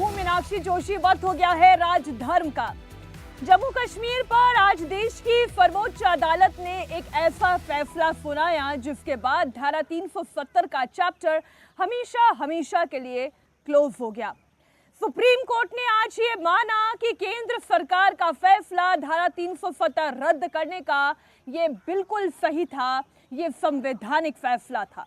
हूं मीनाक्षी जोशी। वक्त हो गया है राजधर्म का। जम्मू कश्मीर पर आज देश की सर्वोच्च अदालत ने एक ऐसा फैसला सुनाया जिसके बाद धारा 370 का चैप्टर हमेशा हमेशा के लिए क्लोज हो गया। सुप्रीम कोर्ट ने आज ये माना कि केंद्र सरकार का फैसला धारा 370 रद्द करने का ये बिल्कुल सही था, ये संवैधानिक फैसला था।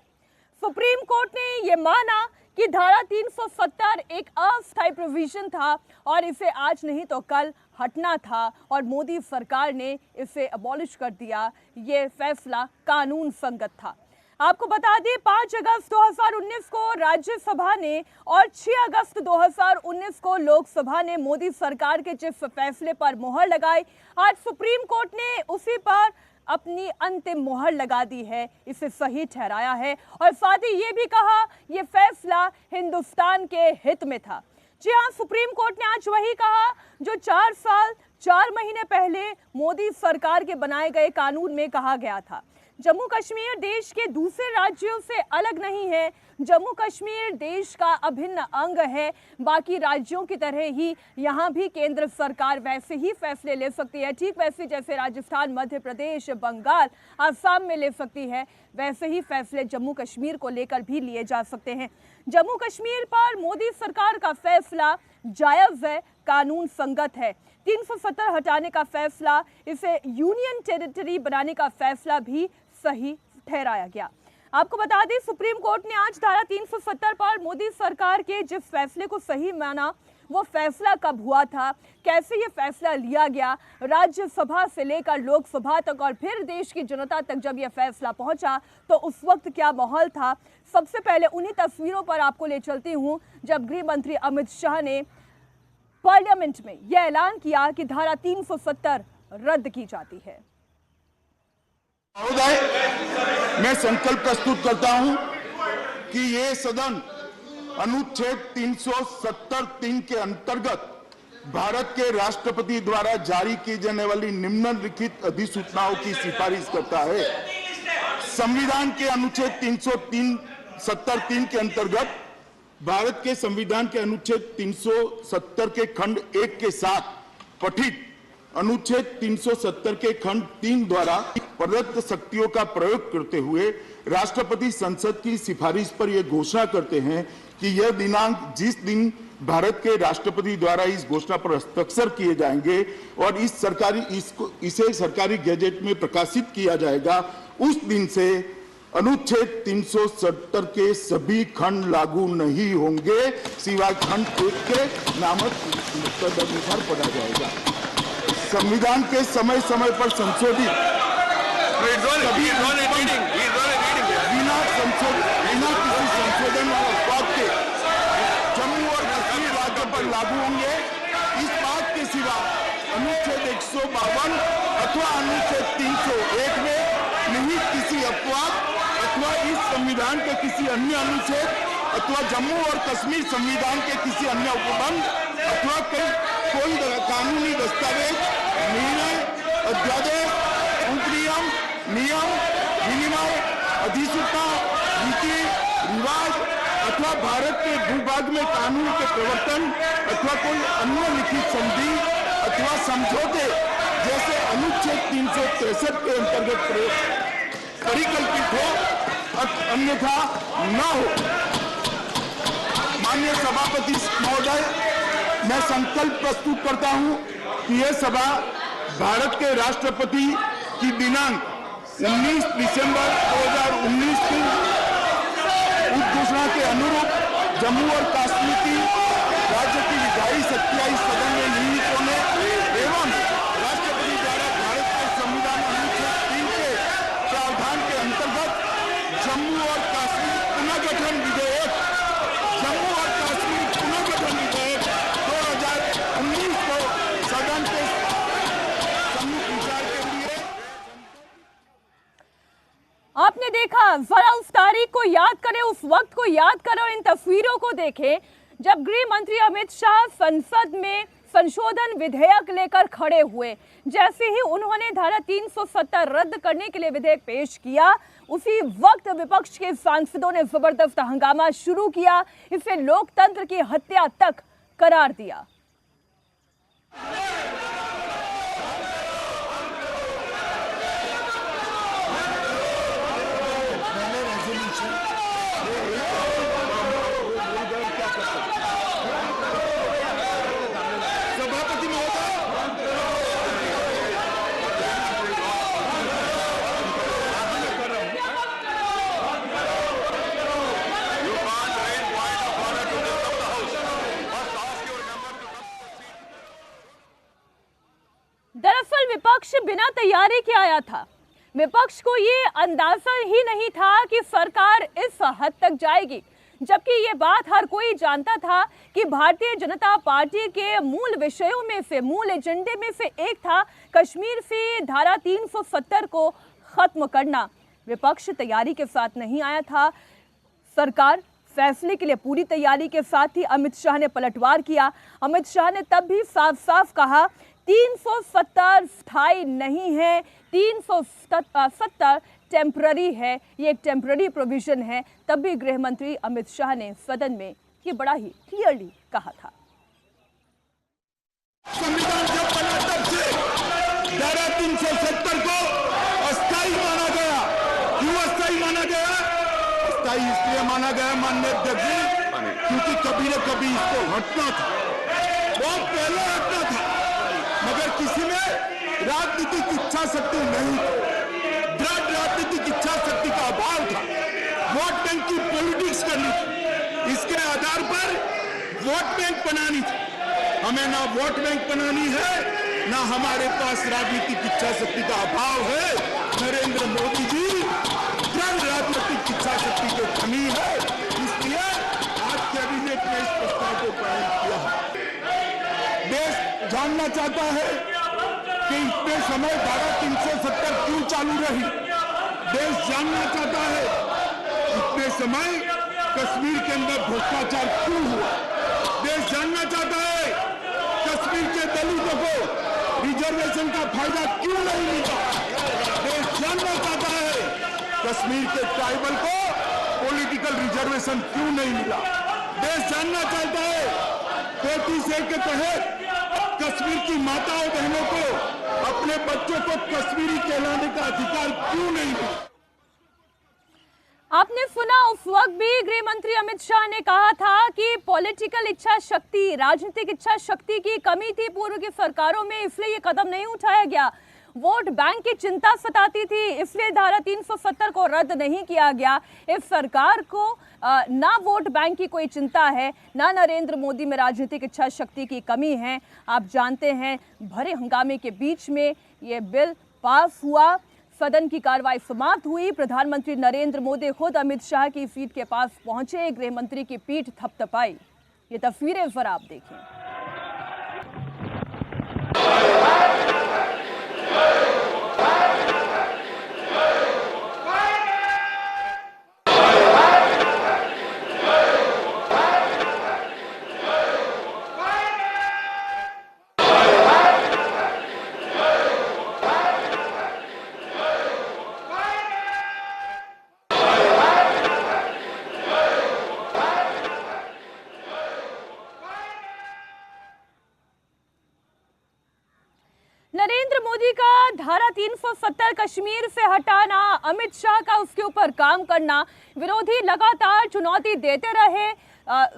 सुप्रीम कोर्ट ने ये माना कि धारा 370 एक अस्थायी प्रोविजन था और इसे आज नहीं तो कल हटना था और मोदी सरकार ने इसे अबॉलिश कर दिया। ये फैसला कानून संगत था। आपको बता दें 5 अगस्त 2019 को राज्यसभा ने और 6 अगस्त 2019 को लोकसभा ने मोदी सरकार के जिस फैसले पर मुहर लगाई, आज सुप्रीम कोर्ट ने उसी पर अपनी अंतिम मुहर लगा दी है, इसे सही ठहराया है और साथ ही ये भी कहा ये फैसला हिंदुस्तान के हित में था। जी हाँ, सुप्रीम कोर्ट ने आज वही कहा जो 4 साल 4 महीने पहले मोदी सरकार के बनाए गए कानून में कहा गया था। जम्मू कश्मीर देश के दूसरे राज्यों से अलग नहीं है। जम्मू कश्मीर देश का अभिन्न अंग है। बाकी राज्यों की तरह ही यहाँ भी केंद्र सरकार वैसे ही फैसले ले सकती है, ठीक वैसे जैसे राजस्थान, मध्य प्रदेश, बंगाल, असम में ले सकती है, वैसे ही फैसले जम्मू कश्मीर को लेकर भी लिए जा सकते हैं। जम्मू कश्मीर पर मोदी सरकार का फैसला जायज़ है, कानून संगत है। 370 हटाने का फैसला, इसे यूनियन टेरिटरी बनाने का फैसला भी सही ठहराया गया। आपको बता दें सुप्रीम कोर्ट ने आज धारा 370 पर मोदी सरकार के जिस फैसले को सही माना, वो फैसला कब हुआ था, कैसे ये फैसला लिया गया, राज्यसभा से लेकर लोकसभा तक और फिर देश की जनता तक जब ये फैसला पहुंचा तो उस वक्त क्या माहौल था। सबसे पहले उन्हीं तस्वीरों पर आपको ले चलती हूँ जब गृह मंत्री अमित शाह ने पार्लियामेंट में यह ऐलान किया कि धारा 370 रद्द की जाती है। मैं संकल्प प्रस्तुत करता हूं कि ये सदन अनुच्छेद 370(3) के अंतर्गत भारत के राष्ट्रपति द्वारा जारी की जाने वाली निम्नलिखित अधिसूचनाओं की सिफारिश करता है। संविधान के अनुच्छेद 370(3) के अंतर्गत भारत के संविधान के अनुच्छेद 370 के खंड 1 के साथ पठित अनुच्छेद 370 के खंड 3 द्वारा प्रदत्त शक्तियों का प्रयोग करते हुए राष्ट्रपति संसद की सिफारिश पर यह घोषणा करते हैं कि यह दिनांक जिस दिन भारत के राष्ट्रपति द्वारा इस घोषणा पर हस्ताक्षर किए जाएंगे और इसे सरकारी गैजेट में प्रकाशित किया जाएगा, उस दिन से अनुच्छेद 370 के सभी खंड लागू नहीं होंगे, सिवाय खंड 1 के नामक तदनुसार पढ़ा जाएगा। संविधान के समय समय पर संशोधित बिना किसी संशोधन और उत्पाद के जम्मू और कश्मीर राज्य पर लागू होंगे। इस बात के सिवा अनुच्छेद 152 अथवा अनुच्छेद 301 में निहित किसी अपवाद अथवा इस संविधान के किसी अन्य अनुच्छेद अथवा जम्मू और कश्मीर संविधान के किसी अन्य उपबंध अथवा कोई कानूनी दस्तावेज, निर्णय, अध्यादेश, उपनियम, नियम, विनिमय, अधिसूचना, रीति रिवाज अथवा भारत के भूभाग में कानून के प्रवर्तन अथवा कोई अन्य लिखित संधि अथवा समझौते जैसे अनुच्छेद 363 के अंतर्गत परिकल्पित हो, अन्यथा न हो। माननीय सभापति महोदय, मैं संकल्प प्रस्तुत करता हूं कि यह सभा भारत के राष्ट्रपति की दिनांक 19 दिसंबर 2019 की उद्घोषणा के अनुरूप जम्मू और कश्मीर की राज्य की विधायी शक्तियां इस सदन में निहित होने एवं राष्ट्रपति द्वारा भारत के संविधान अनुच्छेद 3 के प्रावधान के अंतर्गत जम्मू और कश्मीर पुनर्गठन विधेयक 2019 को सदन के सम्मुख विचार के लिए। आपने देखा, जरा उस तारीख को याद करें, उस वक्त को याद करें और इन तस्वीरों को देखें जब गृह मंत्री अमित शाह संसद में संशोधन विधेयक लेकर खड़े हुए। जैसे ही उन्होंने धारा 370 रद्द करने के लिए विधेयक पेश किया, उसी वक्त विपक्ष के सांसदों ने जबरदस्त हंगामा शुरू किया। इसे लोकतंत्र की हत्या तक करार दिया। सभापति महोदय, दरअसल विपक्ष बिना तैयारी के आया था। विपक्ष को ये अंदाजा ही नहीं था कि सरकार इस हद तक जाएगी, जबकि ये बात हर कोई जानता था कि भारतीय जनता पार्टी के मूल विषयों में से, मूल एजेंडे में से एक था कश्मीर से धारा 370 को खत्म करना। विपक्ष तैयारी के साथ नहीं आया था। सरकार फैसले के लिए पूरी तैयारी के साथ ही अमित शाह ने पलटवार किया। अमित शाह ने तब भी साफ साफ कहा 370 स्थायी नहीं है, 370 टेम्पररी है, ये एक टेम्पररी प्रोविजन है। तब भी गृह मंत्री अमित शाह ने सदन में ये बड़ा ही क्लियरली कहा था। संविधान जब बना तब से धारा 370 को अस्थायी माना गया। क्यों अस्थायी माना गया? अस्थायी इसलिए माना गया माननीय अध्यक्ष जी, क्योंकि कभी न कभी इसको हटना था, बहुत पहले हटना था, मगर किसी में राजनीतिक इच्छा शक्ति नहीं थी, दृढ़ राजनीतिक इच्छा शक्ति का अभाव था। वोट बैंक की पॉलिटिक्स करनी थी, इसके आधार पर वोट बैंक बनानी थी। हमें ना वोट बैंक बनानी है, ना हमारे पास राजनीतिक इच्छा शक्ति का अभाव है। नरेंद्र मोदी जी दृढ़ राजनीतिक इच्छा शक्ति की कमी है, इसलिए आज कैबिनेट ने इस प्रस्ताव को पारित किया है। देश जानना चाहता है कि इतने समय धारा 370 क्यों चालू रही। देश जानना चाहता है इतने समय कश्मीर के अंदर भ्रष्टाचार क्यों हुआ। देश जानना चाहता है कश्मीर के दलितों को रिजर्वेशन का फायदा क्यों नहीं मिला। देश जानना चाहता है कश्मीर के ट्राइबल को पॉलिटिकल रिजर्वेशन क्यों नहीं मिला। देश जानना चाहता है 35A के तहत कश्मीर की माताओं बहनों को, अपने बच्चों को कश्मीरी कहलाने का अधिकार क्यों नहीं मिला। आपने सुना, उस वक्त भी गृह मंत्री अमित शाह ने कहा था कि पॉलिटिकल इच्छा शक्ति, राजनीतिक इच्छा शक्ति की कमी थी पूर्व की सरकारों में, इसलिए ये कदम नहीं उठाया गया। वोट बैंक की चिंता सताती थी, इसलिए धारा 370 को रद्द नहीं किया गया। इस सरकार को ना वोट बैंक की कोई चिंता है, ना नरेंद्र मोदी में राजनीतिक इच्छा शक्ति की कमी है। आप जानते हैं, भरे हंगामे के बीच में ये बिल पास हुआ, सदन की कार्रवाई समाप्त हुई। प्रधानमंत्री नरेंद्र मोदी खुद अमित शाह की सीट के पास पहुंचे, गृह मंत्री की पीठ थपथपाई। ये तस्वीरें जरा आप देखें। नरेंद्र मोदी का धारा 370 कश्मीर से हटाना, अमित शाह का उसके ऊपर काम करना, विरोधी लगातार चुनौती देते रहे।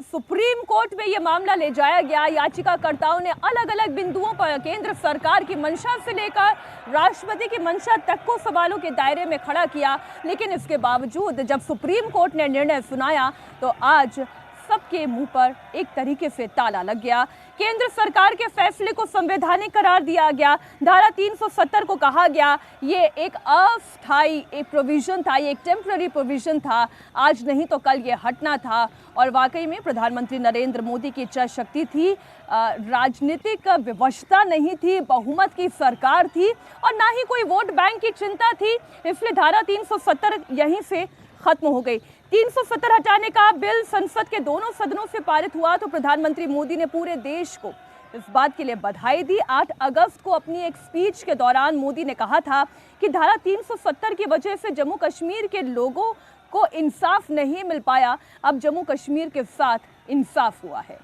सुप्रीम कोर्ट में यह मामला ले जाया गया। याचिकाकर्ताओं ने अलग अलग बिंदुओं पर केंद्र सरकार की मंशा से लेकर राष्ट्रपति की मंशा तक को सवालों के दायरे में खड़ा किया, लेकिन इसके बावजूद जब सुप्रीम कोर्ट ने निर्णय सुनाया तो आज सबके मुंह पर एक तरीके से ताला लग गया। केंद्र सरकार के फैसले को संवैधानिक करार दिया गया। धारा 370 को कहा गया ये एक अस्थायी एक प्रोविजन था, ये एक टेम्पररी प्रोविजन था, आज नहीं तो कल ये हटना था। और वाकई में प्रधानमंत्री नरेंद्र मोदी की इच्छा शक्ति थी, राजनीतिक विवशता नहीं थी, बहुमत की सरकार थी और ना ही कोई वोट बैंक की चिंता थी, इसलिए धारा 370 यहीं से खत्म हो गई। 370 हटाने का बिल संसद के दोनों सदनों से पारित हुआ तो प्रधानमंत्री मोदी ने पूरे देश को इस बात के लिए बधाई दी। 8 अगस्त को अपनी एक स्पीच के दौरान मोदी ने कहा था कि धारा 370 की वजह से जम्मू कश्मीर के लोगों को इंसाफ नहीं मिल पाया, अब जम्मू कश्मीर के साथ इंसाफ हुआ है।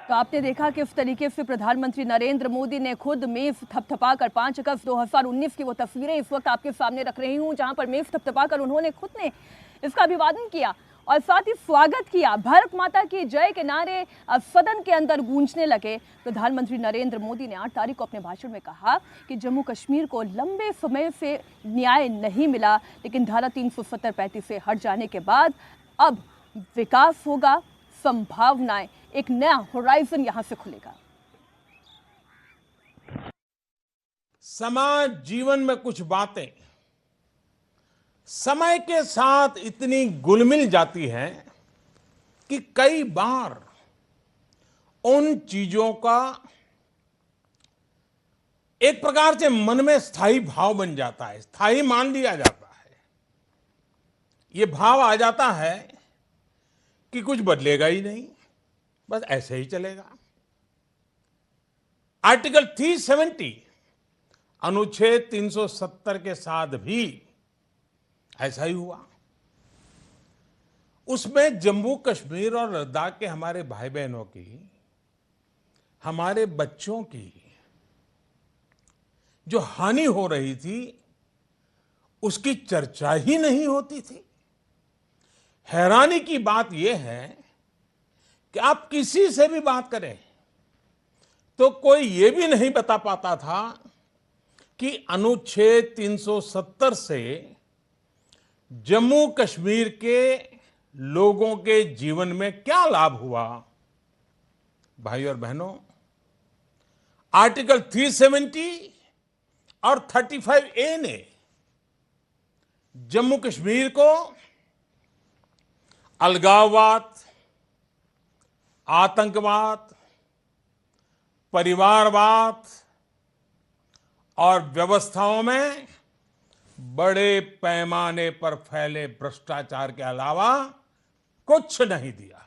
तो आपने देखा किस तरीके से प्रधानमंत्री नरेंद्र मोदी ने खुद मेज थपथपाकर 5 अगस्त 2019 की वो तस्वीरें इस वक्त आपके सामने रख रही हूं, जहां पर मेज थपथपाकर उन्होंने खुद ने इसका अभिवादन किया और साथ ही स्वागत किया। भारत माता की जय के नारे सदन के अंदर गूंजने लगे। प्रधानमंत्री नरेंद्र मोदी ने 8 तारीख को अपने भाषण में कहा कि जम्मू कश्मीर को लंबे समय से न्याय नहीं मिला, लेकिन धारा 370-35 से हट जाने के बाद अब विकास होगा, संभावनाएं, एक नया होराइजन यहां से खुलेगा। समाज जीवन में कुछ बातें समय के साथ इतनी घुल-मिल जाती हैं कि कई बार उन चीजों का एक प्रकार से मन में स्थायी भाव बन जाता है, स्थायी मान लिया जाता है। ये भाव आ जाता है कि कुछ बदलेगा ही नहीं, बस ऐसे ही चलेगा। आर्टिकल 370 अनुच्छेद 370 के साथ भी ऐसा ही हुआ। उसमें जम्मू कश्मीर और लद्दाख के हमारे भाई बहनों की, हमारे बच्चों की जो हानि हो रही थी उसकी चर्चा ही नहीं होती थी। हैरानी की बात यह है कि आप किसी से भी बात करें तो कोई ये भी नहीं बता पाता था कि अनुच्छेद 370 से जम्मू कश्मीर के लोगों के जीवन में क्या लाभ हुआ। भाई और बहनों, आर्टिकल 370 और 35A ने जम्मू कश्मीर को अलगाववाद, आतंकवाद, परिवारवाद और व्यवस्थाओं में बड़े पैमाने पर फैले भ्रष्टाचार के अलावा कुछ नहीं दिया।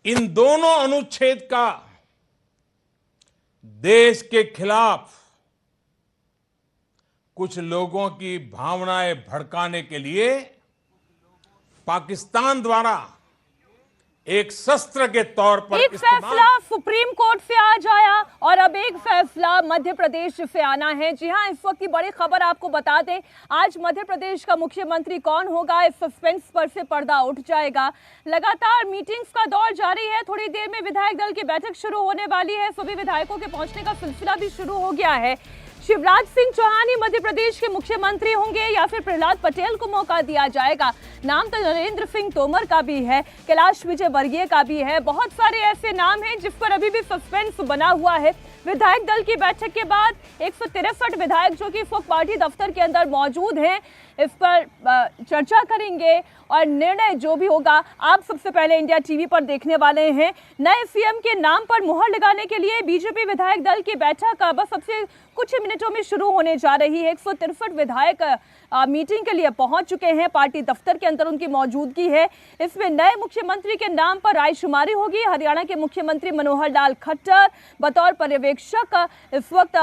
इन दोनों अनुच्छेद का देश के खिलाफ कुछ लोगों की भावनाएं भड़काने के लिए पाकिस्तान द्वारा एक शस्त्र के तौर पर एक फैसला सुप्रीम कोर्ट से आज आया और अब एक फैसला मध्य प्रदेश से आना है। जी हां, इस वक्त की बड़ी खबर आपको बता दें, आज मध्य प्रदेश का मुख्यमंत्री कौन होगा, इस सस्पेंस पर से पर्दा उठ जाएगा। लगातार मीटिंग्स का दौर जारी है। थोड़ी देर में विधायक दल की बैठक शुरू होने वाली है। सभी विधायकों के पहुंचने का सिलसिला भी शुरू हो गया है। शिवराज सिंह चौहान ही मध्य प्रदेश के मुख्यमंत्री होंगे या फिर प्रहलाद पटेल को मौका दिया जाएगा। नाम तो नरेंद्र सिंह तोमर का भी है, कैलाश विजयवर्गीय का भी है। बहुत सारे ऐसे नाम हैं जिस पर अभी भी सस्पेंस बना हुआ है। विधायक दल की बैठक के बाद 163 विधायक जो कि पार्टी दफ्तर के अंदर मौजूद हैं, इस पर चर्चा करेंगे और निर्णय जो भी होगा आप सबसे पहले इंडिया टीवी पर देखने वाले हैं। नए सीएम के नाम पर मुहर लगाने के लिए बीजेपी विधायक दल की बैठक बस सबसे कुछ ही मिनटों में शुरू होने जा रही है। 163 विधायक मीटिंग के लिए पहुंच चुके हैं। पार्टी दफ्तर के अंदर उनकी मौजूदगी है। इसमें नए मुख्यमंत्री के नाम पर रायशुमारी होगी। हरियाणा के मुख्यमंत्री मनोहर लाल खट्टर बतौर पर्यवेक्षक इस वक्त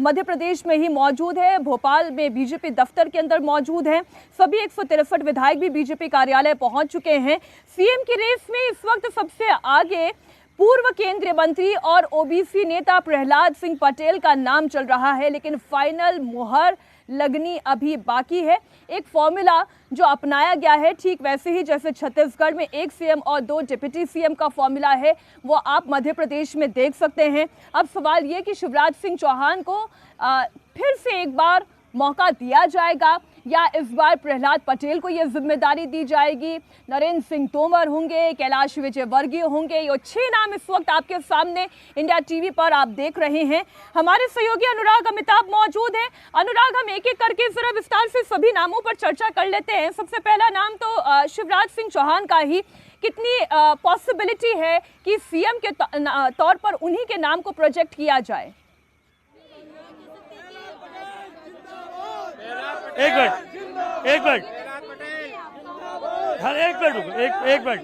मध्य प्रदेश में ही मौजूद है। भोपाल में बीजेपी दफ्तर के अंदर मौजूद हैं। सभी 163 विधायक भी बीजेपी कार्यालय पहुंच चुके हैं। सीएम की रेस में इस वक्त सबसे आगे पूर्व केंद्रीय मंत्री और ओबीसी नेता प्रहलाद सिंह पटेल का नाम चल रहा है, लेकिन फाइनल मुहर लगनी अभी बाकी है। एक फॉर्मूला जो अपनाया गया है, ठीक वैसे ही जैसे छत्तीसगढ़ में 1 सीएम और 2 डिप्टी सीएम का फॉर्मूला है, वो आप मध्य प्रदेश में देख सकते हैं। अब सवाल ये कि शिवराज सिंह चौहान को फिर से एक बार मौका दिया जाएगा या इस बार प्रहलाद पटेल को यह जिम्मेदारी दी जाएगी। नरेंद्र सिंह तोमर होंगे, कैलाश विजयवर्गीय होंगे। ये 6 नाम इस वक्त आपके सामने इंडिया टीवी पर आप देख रहे हैं। हमारे सहयोगी अनुराग अमिताभ मौजूद हैं। अनुराग, हम एक एक करके जरा विस्तार से सभी नामों पर चर्चा कर लेते हैं। सबसे पहला नाम तो शिवराज सिंह चौहान का ही। कितनी पॉसिबिलिटी है कि सीएम के तौर पर उन्हीं के नाम को प्रोजेक्ट किया जाए? एक मिनट एक मिनट रुको, एक मिनट।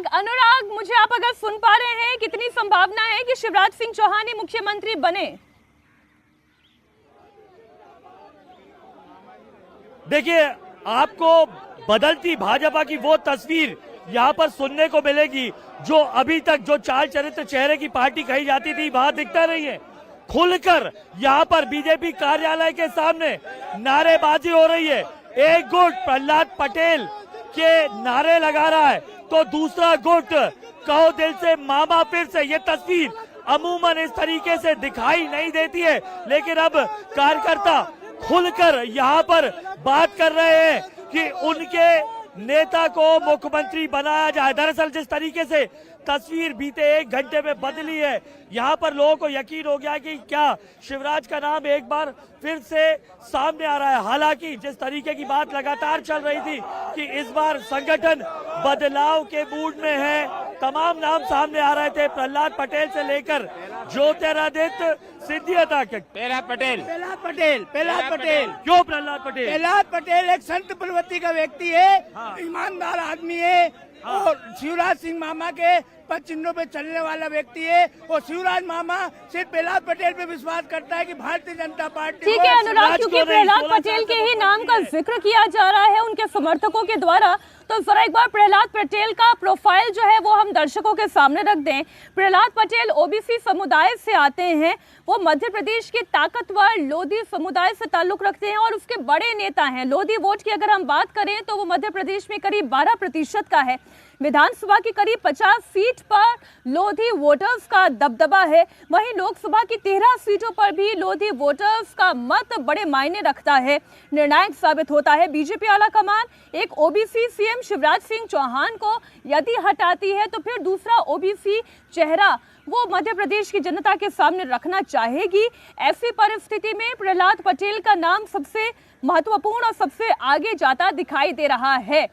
अनुराग, मुझे आप अगर सुन पा रहे हैं, कितनी संभावना है कि शिवराज सिंह चौहान ही मुख्यमंत्री बने? देखिए, आपको बदलती भाजपा की वो तस्वीर यहाँ पर सुनने को मिलेगी जो अभी तक जो चाल चरित्र चेहरे की पार्टी कही जाती थी वहां दिखता नहीं है। खुलकर यहाँ पर बीजेपी कार्यालय के सामने नारेबाजी हो रही है। एक गुट प्रहलाद पटेल के नारे लगा रहा है तो दूसरा गुट कहो दिल से मामा फिर से। ये तस्वीर अमूमन इस तरीके से दिखाई नहीं देती है, लेकिन अब कार्यकर्ता खुलकर यहाँ पर बात कर रहे हैं कि उनके नेता को मुख्यमंत्री बनाया जाए। दरअसल जिस तरीके से तस्वीर बीते 1 घंटे में बदली है, यहाँ पर लोगों को यकीन हो गया कि क्या शिवराज का नाम एक बार फिर से सामने आ रहा है। हालांकि जिस तरीके की बात लगातार चल रही थी कि इस बार संगठन बदलाव के मूड में है, तमाम नाम सामने आ रहे थे, प्रहलाद पटेल से लेकर ज्योतिरादित्य सिंधिया तक। प्रहलाद पटेल प्रहलाद पटेल क्यों प्रहलाद पटेल? प्रहलाद पटेल एक संत प्रवृत्ति का व्यक्ति है, ईमानदार आदमी है और शिवराज सिंह मामा के पद चिन्हों पे चलने वाला व्यक्ति है। और शिवराज मामा सिर्फ प्रहलाद पटेल पे विश्वास करता है कि भारतीय जनता पार्टी। ठीक है अनुराग, क्योंकि प्रहलाद पटेल के ही नाम का जिक्र किया जा रहा है उनके समर्थकों के द्वारा, तो जरा एक बार प्रहलाद पटेल का प्रोफाइल जो है वो हम दर्शकों के सामने रख दें। प्रहलाद पटेल ओबीसी समुदाय से आते हैं, वो मध्य प्रदेश के ताकतवर लोधी समुदाय से ताल्लुक रखते हैं और उसके बड़े नेता हैं। लोधी वोट की अगर हम बात करें तो वो मध्य प्रदेश में करीब 12% का है। विधानसभा की करीब 50 सीट पर लोधी वोटर्स का दबदबा है। वहीं लोकसभा की 13 सीटों पर भी लोधी वोटर्स का मत बड़े मायने रखता है, निर्णायक साबित होता है। बीजेपी आला कमान एक ओबीसी सीएम शिवराज सिंह चौहान को यदि हटाती है तो फिर दूसरा ओबीसी चेहरा वो मध्य प्रदेश की जनता के सामने रखना चाहेगी। ऐसी परिस्थिति में प्रहलाद पटेल का नाम सबसे महत्वपूर्ण और सबसे आगे जाता दिखाई दे रहा है।